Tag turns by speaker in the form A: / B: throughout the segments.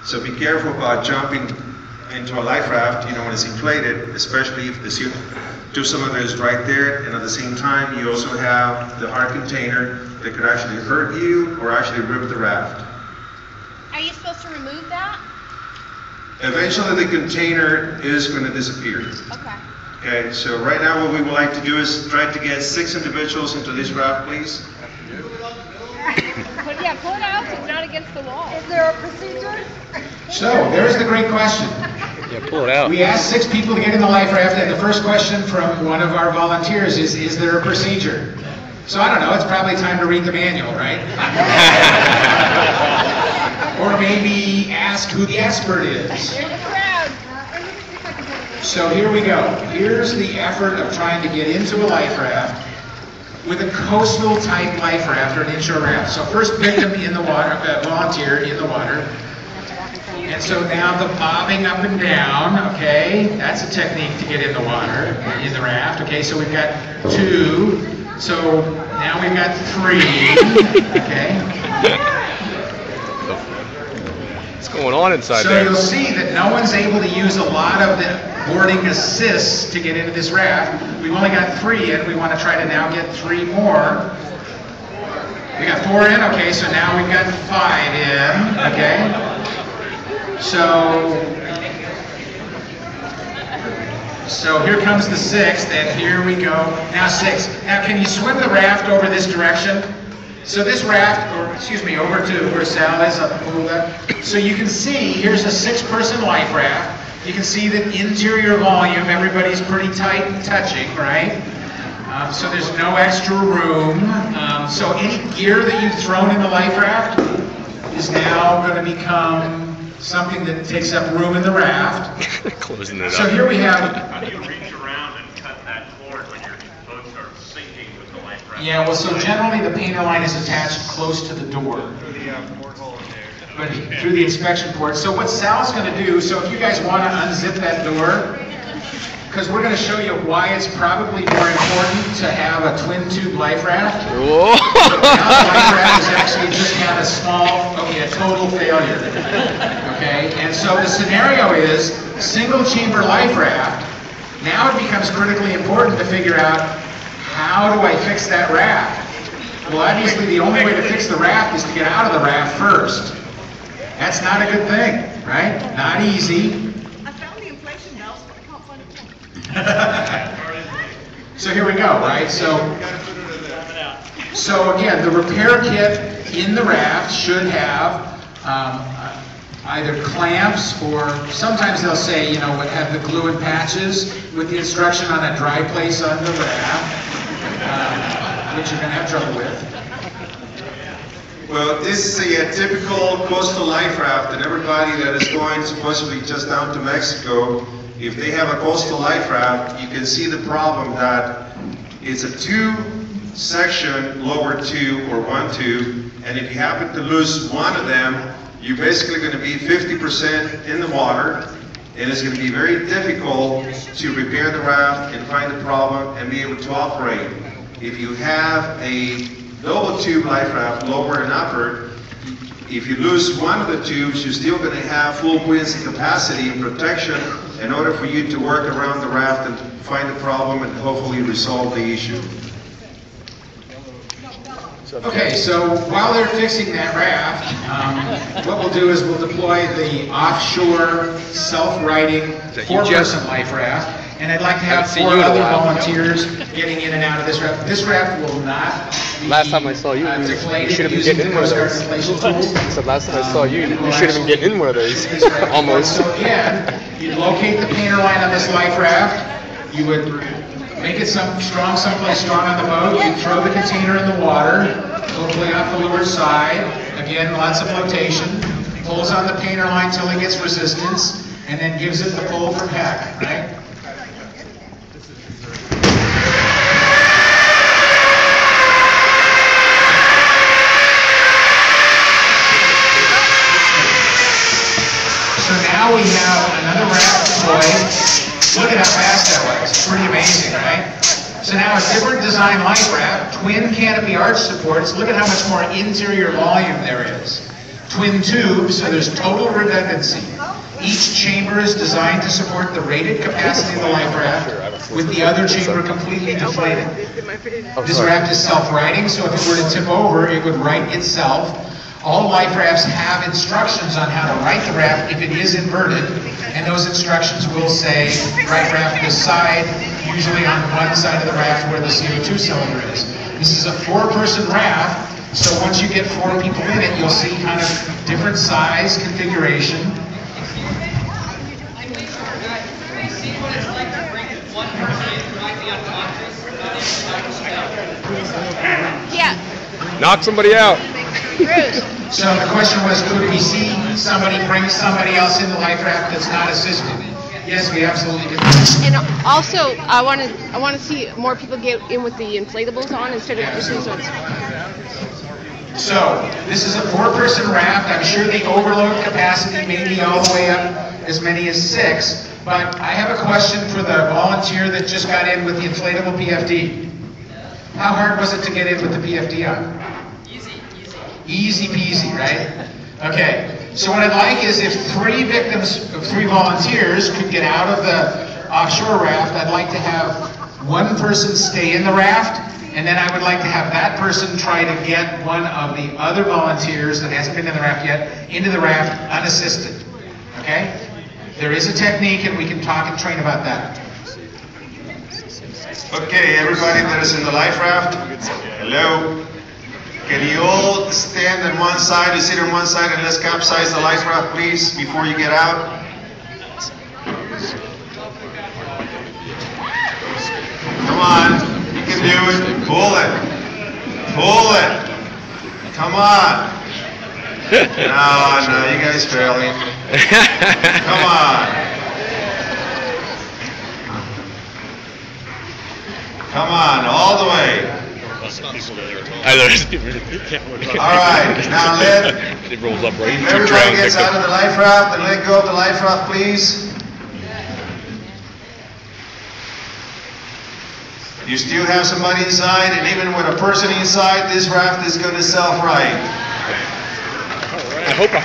A: So be careful about jumping into a life raft, you know, when it's inflated, especially if the two cylinder is right there, and at the same time you also have the hard container that could actually hurt you or actually rip the raft.
B: Are you supposed to remove that?
A: Eventually the container is going to disappear.
B: Okay.
A: Okay, so right now what we would like to do is try to get 6 individuals into this raft, please.
B: Yeah, pull it out so it's not against the wall.
C: Is there a procedure?
D: So, there's the great question.
E: Yeah, pull it out.
D: We asked 6 people to get in the life raft, and the first question from one of our volunteers is there a procedure? So I don't know, it's probably time to read the manual, right? Or maybe ask who the expert is.
B: Here's the crowd.
D: So here we go. Here's the effort of trying to get into a life raft with a coastal type life raft or an inshore raft. So first victim in the water, volunteer in the water. And so now the bobbing up and down, okay, that's a technique to get in the water, in the raft. Okay, so we've got 2, so now we've got 3, okay.
E: What's going on inside
D: so
E: there?
D: So you'll see that no one's able to use a lot of the boarding assists to get into this raft. We've only got 3 in. We want to try to now get 3 more. We got 4 in, okay, so now we've got 5 in, okay. So here comes the 6th, and here we go. Now 6. Now can you swim the raft over this direction? So this raft, or excuse me, over to where Sal is up the pool there. So you can see, here's a 6-person life raft. You can see the interior volume, everybody's pretty tight and touching, right? So there's no extra room. So any gear that you've thrown in the life raft is now going to become something that takes up room in the raft.
E: Closing it up.
D: So here we have...
F: How do you reach around and cut that cord when your boats are sinking with the life raft?
D: Yeah, well, so generally the painter line is attached close to the door.
F: Through the porthole in there.
D: But through the inspection port. So what Sal's going to do, so if you guys want to unzip that door, because we're going to show you why it's probably more important to have a twin tube life raft.
E: Whoa.
D: So now the life raft has actually just had a small, a total failure. Okay, and so the scenario is single chamber life raft. Now it becomes critically important to figure out how do I fix that raft? Well, obviously the only way to fix the raft is to get out of the raft first. That's not a good thing, right? Not easy.
C: I found the inflation belts, but I can't find it.
D: So here we go, right? So again, the repair kit in the raft should have either clamps, or sometimes they'll say, you know, have the glue and patches with the instruction on a dry place on the raft, which you're going to have trouble with.
A: Well, this is a typical coastal life raft, and everybody that is going supposedly just down to Mexico, if they have a coastal life raft, you can see the problem that it's a 2-section lower tube or 1 tube, and if you happen to lose one of them, you're basically going to be 50% in the water, and it's going to be very difficult to repair the raft and find the problem and be able to operate. If you have a double tube life raft, lower and upper, if you lose one of the tubes, you're still going to have full buoyancy capacity and protection in order for you to work around the raft and find the problem and hopefully resolve the issue.
D: Okay, so while they're fixing that raft, what we'll do is we'll deploy the offshore self-righting 4-person life raft, and I'd like to have 4 other volunteers getting in and out of this raft. This raft will not be
E: Last time I saw you, you should have been getting in one of those. So last time I saw you, you should have been getting in one of those. Almost.
D: So again, you'd locate the painter line on this life raft, you would make it someplace strong on the boat, you throw the container in the water, hopefully off the leeward side. Again, lots of flotation. Pulls on the painter line till it gets resistance, and then gives it the pull from heck, right? So now we have another raft deployed. Look at how fast that was. It's pretty amazing, right? So now a different design life raft, twin canopy arch supports. Look at how much more interior volume there is. twin tubes, so there's total redundancy. Each chamber is designed to support the rated capacity of the life raft, with the other chamber completely deflated. This raft is self-righting, so if it were to tip over, it would right itself. All life rafts have instructions on how to right the raft if it is inverted, and those instructions will say, right raft this side, usually on one side of the raft where the CO2 cylinder is. This is a 4-person raft, so once you get 4 people in it, you'll see kind of different size configuration.
B: Yeah.
E: Knock somebody out.
B: Bruce.
D: So the question was, could we see somebody bring somebody else in the life raft that's not assisted? Yes, we absolutely can.
B: And also, I want to see more people get in with the inflatables on instead of just these ones.
D: So, this is a 4-person raft. I'm sure the overload capacity may be all the way up as many as 6, but I have a question for the volunteer that just got in with the inflatable PFD. How hard was it to get in with the PFD on? Easy peasy, right? Okay, so what I'd like is if 3 volunteers could get out of the offshore raft, I'd like to have 1 person stay in the raft, and then I would like to have that person try to get one of the other volunteers that hasn't been in the raft yet into the raft unassisted. Okay? There is a technique, and we can talk and train about that.
A: Okay, everybody that is in the life raft, hello. Can you all stand on one side and sit on one side and let's capsize the life raft, please, before you get out? Come on, you can do it. Pull it. Pull it. Come on. No, you guys failing. Come on. Come on, all the way. All right, now
E: it rolls up right.
A: everybody gets out of the life raft and let go of the life raft, please. You still have somebody inside, and even with a person inside, this raft is going to self-right.
E: I hope I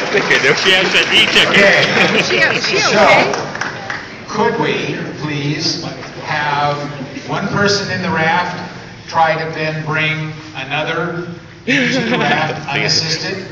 E: think I do. She has an e-ticket.
D: Okay.
B: Is she
D: So,
B: okay?
D: could we please have 1 person in the raft try to then bring another into the raft unassisted?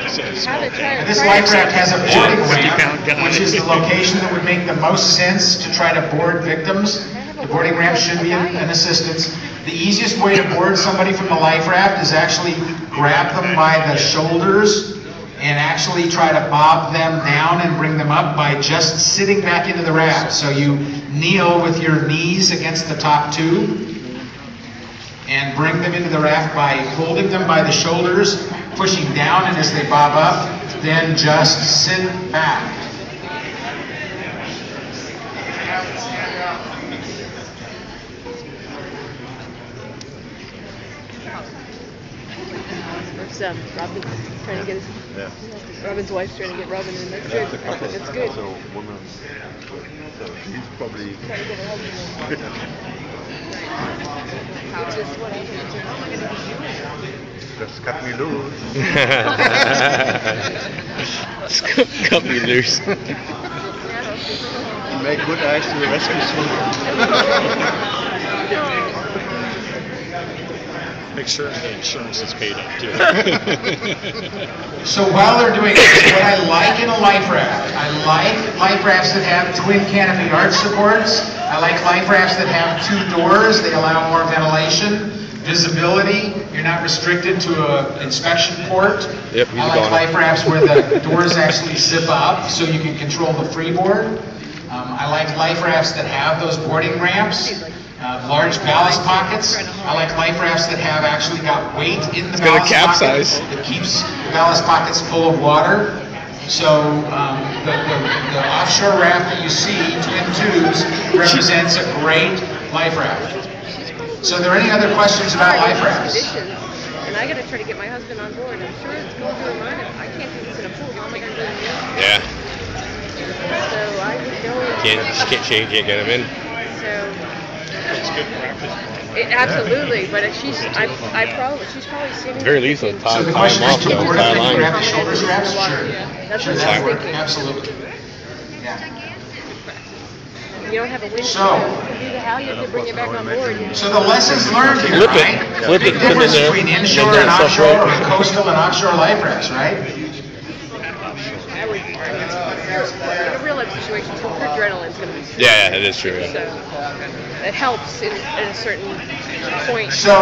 D: And this life raft has a boarding ramp, which is the location that would make the most sense to try to board victims. The boarding ramp should be an assistance. The easiest way to board somebody from the life raft is actually grab them by the shoulders and actually try to bob them down and bring them up by just sitting back into the raft. So you kneel with your knees against the top tube and bring them into the raft by holding them by the shoulders, pushing down, and as they bob up, then just sit back.
G: Robin's trying to get his, Robin's wife's trying to get Robin in. That's good. That's good.
H: So he's probably.
G: Trying to get her husband in. Just whatever.
H: Just cut me loose.
E: Cut me loose.
H: You make good eyes to the rescue soon.
F: Make sure the insurance is paid up too.
D: So while they're doing this, what I like in a life raft, I like life rafts that have twin canopy arch supports. I like life rafts that have 2 doors. They allow more ventilation, visibility. You're not restricted to an inspection port.
E: Yep,
D: I like life rafts where the doors actually zip up so you can control the freeboard. I like life rafts that have those boarding ramps. Large ballast pockets. I like life rafts that have actually got weight in the ballast pocket. It keeps ballast pockets full of water. So the offshore raft that you see, twin tubes, represents a great life raft. So are there any other questions about life rafts?
G: And I got to try to get my husband on board. I'm sure it's going through mine. I can't do this in a pool. How am I going to do it?
E: Yeah.
G: So I would go.
E: Can't change it, get him in.
G: So.
F: It's good practice.
B: Absolutely, but she's probably seen it.
E: At the very least,
B: in-
E: tie
D: So the
E: them
D: question is,
E: off
D: to
E: though,
D: board
E: tie a
D: up and
E: line.
D: grab the shoulder straps? Sure.
B: That's
D: Sure,
B: what
D: that
B: I was
D: work.
B: thinking.
D: Absolutely. Yeah.
B: You don't have a wind.
D: So-
B: You can do the halyard to bring it back on board.
D: So the lessons learned here,
E: Flip it.
D: right?
E: Flip it,
D: Big
E: put it in
D: difference
E: there,
D: between
E: and
D: inshore
E: then
D: and offshore, or
E: separate.
D: coastal and offshore life rafts, right?
B: That would be in a real life situation, so her adrenaline's going to be.
E: Yeah, that is true.
B: So it helps at a certain point.
D: So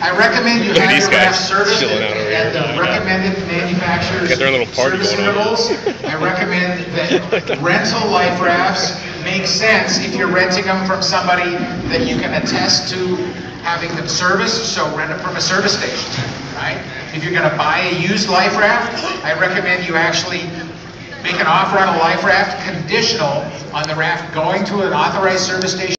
D: I recommend you
E: Look at
D: have
E: these
D: your raft
E: guys
D: serviced
E: chilling out over
D: at
E: here.
D: the recommended manufacturer's
E: Got their little party
D: service
E: going on.
D: intervals. I recommend that rental life rafts make sense if you're renting them from somebody that you can attest to having them serviced, so rent it from a service station, right? If you're gonna buy a used life raft, I recommend you actually make an offer on a life raft conditional on the raft going to an authorized service station